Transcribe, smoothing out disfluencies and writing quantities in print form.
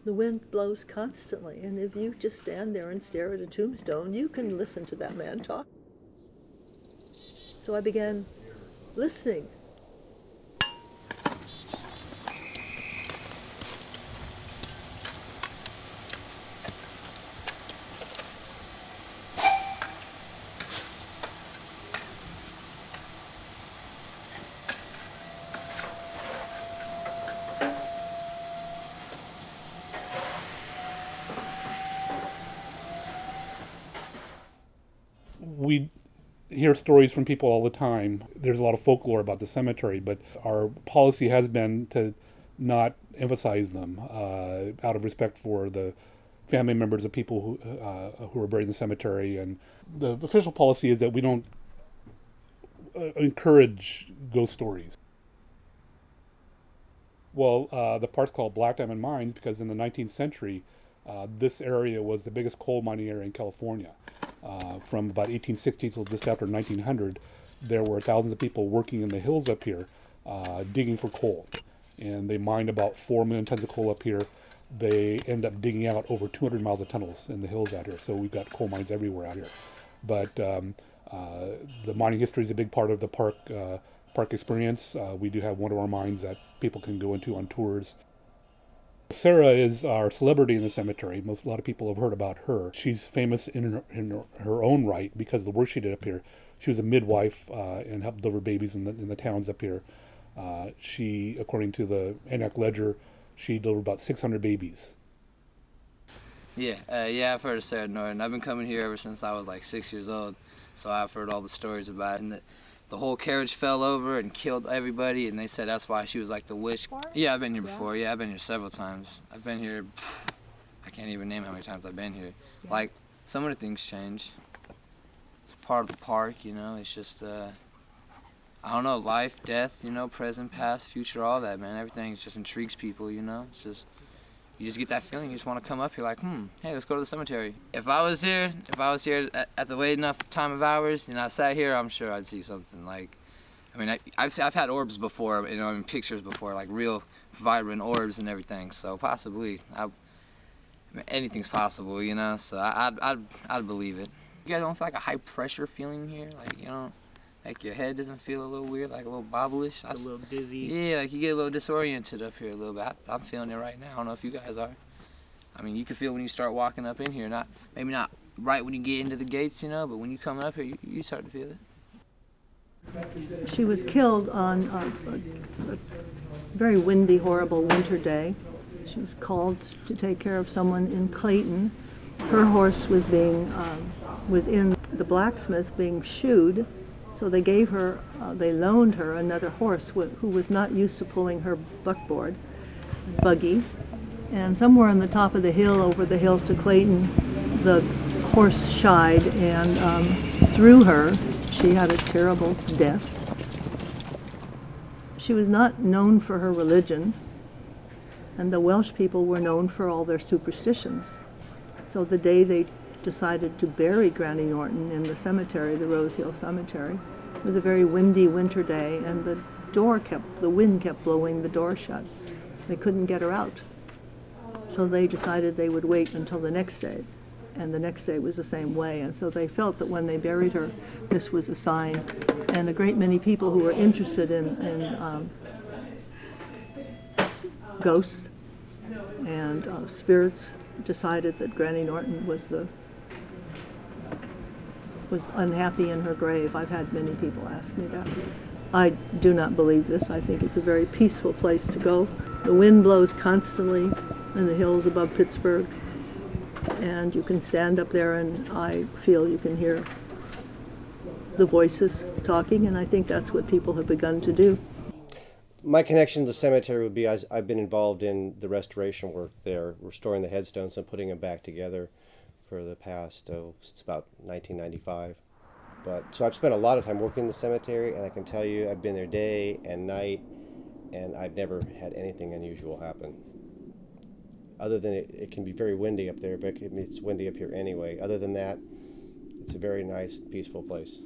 The wind blows constantly, and if you just stand there and stare at a tombstone, you can listen to that man talk. So I began listening. We hear stories from people all the time. There's a lot of folklore about the cemetery, but our policy has been to not emphasize them out of respect for the family members of people who are buried in the cemetery. And the official policy is that we don't encourage ghost stories. Well, the park's called Black Diamond Mines because in the 19th century, this area was the biggest coal mining area in California. From about 1860 till just after 1900, there were thousands of people working in the hills up here, digging for coal. And they mined about 4 million tons of coal up here. They end up digging out over 200 miles of tunnels in the hills out here. So we've got coal mines everywhere out here. But the mining history is a big part of the park experience. We do have one of our mines that people can go into on tours. Sarah is our celebrity in the cemetery. A lot of people have heard about her. She's famous in her own right because of the work she did up here. She was a midwife and helped deliver babies in the towns up here. She, according to the Antioch Ledger, she delivered about 600 babies. Yeah, I've heard of Sarah Norton. I've been coming here ever since I was like 6 years old, so I've heard all the stories about it. And the whole carriage fell over and killed everybody, and they said that's why she was like the witch. Yeah, I've been here before. Yeah, I've been here several times. I've been here, I can't even name how many times I've been here. Like, some of the things change. It's part of the park, you know. It's just, I don't know, life, death, you know, present, past, future, all that, man. Everything just intrigues people, you know. It's just, you just get that feeling. You just want to come up here like, hey, let's go to the cemetery. If I was here at the late enough time of hours and I sat here, I'm sure I'd see something. Like, I mean, I've had orbs before, you know, in pictures before, like real vibrant orbs and everything. So possibly, I mean, anything's possible, you know. So I'd believe it. You guys don't feel like a high pressure feeling here, like, you know, like your head doesn't feel a little weird, like a little bobblish. A little dizzy. Yeah, like you get a little disoriented up here a little bit. I'm feeling it right now. I don't know if you guys are. I mean, you can feel when you start walking up in here. Maybe not right when you get into the gates, you know, but when you come up here, you start to feel it. She was killed on a very windy, horrible winter day. She was called to take care of someone in Clayton. Her horse was was in the blacksmith being shoed. So they loaned her another horse who was not used to pulling her buggy. And somewhere on the top of the hill, over the hill to Clayton, the horse shied and threw her. She had a terrible death. She was not known for her religion, and the Welsh people were known for all their superstitions. So the day they decided to bury Granny Norton in the cemetery, the Rose Hill Cemetery. It was a very windy winter day, and the wind kept blowing the door shut. They couldn't get her out. So they decided they would wait until the next day, and the next day was the same way. And so they felt that when they buried her, this was a sign. And a great many people who were interested in ghosts and spirits decided that Granny Norton was unhappy in her grave. I've had many people ask me that. I do not believe this. I think it's a very peaceful place to go. The wind blows constantly in the hills above Pittsburgh, and you can stand up there and I feel you can hear the voices talking, and I think that's what people have begun to do. My connection to the cemetery would be I've been involved in the restoration work there, restoring the headstones and putting them back together for the past, since about 1995. So I've spent a lot of time working in the cemetery, and I can tell you I've been there day and night, and I've never had anything unusual happen. Other than it can be very windy up there, but it's windy up here anyway. Other than that, it's a very nice, peaceful place.